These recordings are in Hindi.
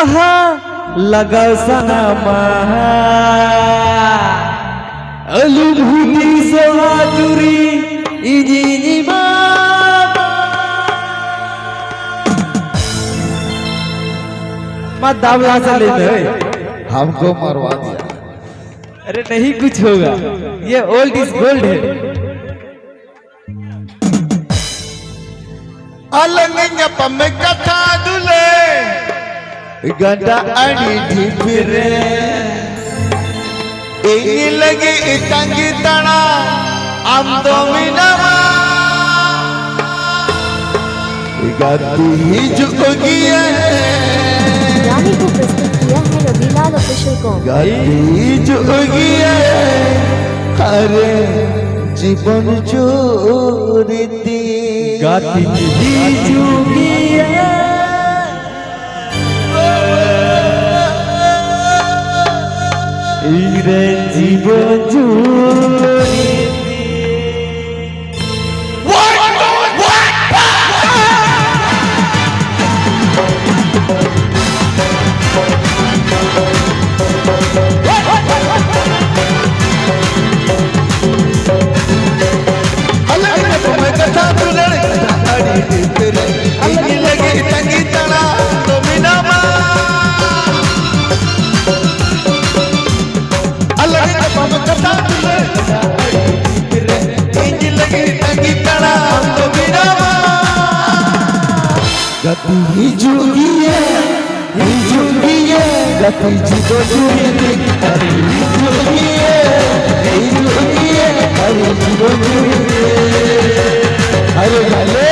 कहा लगा सनमा अनुभूति सहाजुरी इजी मत दावला से लेते हमको मरवा दिया। अरे नहीं कुछ होगा, ये ओल्ड इज गोल्ड है। अलंग पम कथा दुले गंडा अड़ी ढिपरे एगी लगी इतंगी तना आम दोमिनवा गाती ही जुगी है गाने को प्रस्तुत किया है रविलाल ऑफिशियल को। गाती ही जुगी है हरे जीवन चोरती गाती ही जुगी है रे जीवन चोरी गति ही जुगी है गति जीतो जुगी अरे जुगी है अरे जीतो जुगी अरे भले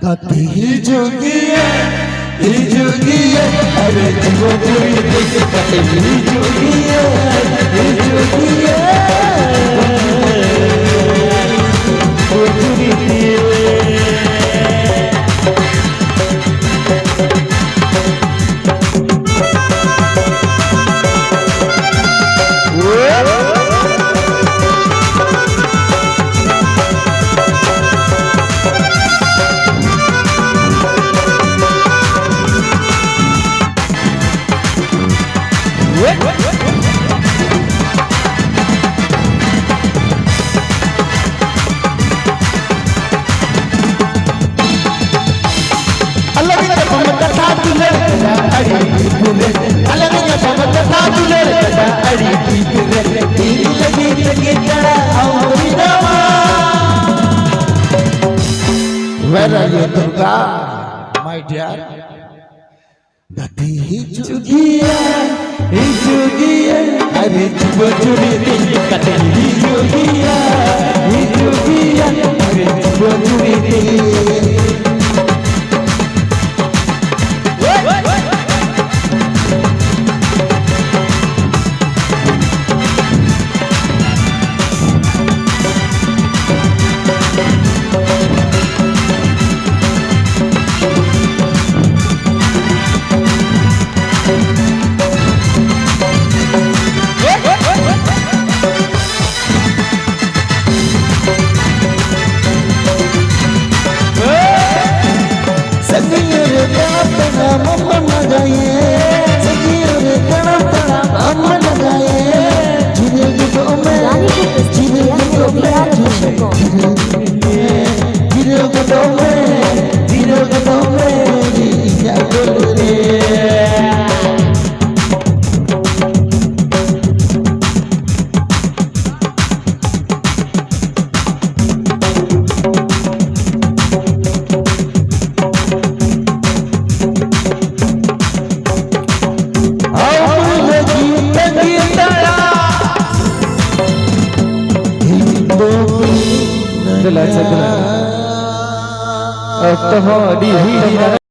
गति ही जोगी है अरे जीवन जोगी गति ही जोगी है Where are you, Durga, my dear? गति ही जुगी है अरे जीवन चोरी गति ही जुगी है अरे जीवन चोरी चला चला अब तो हो डी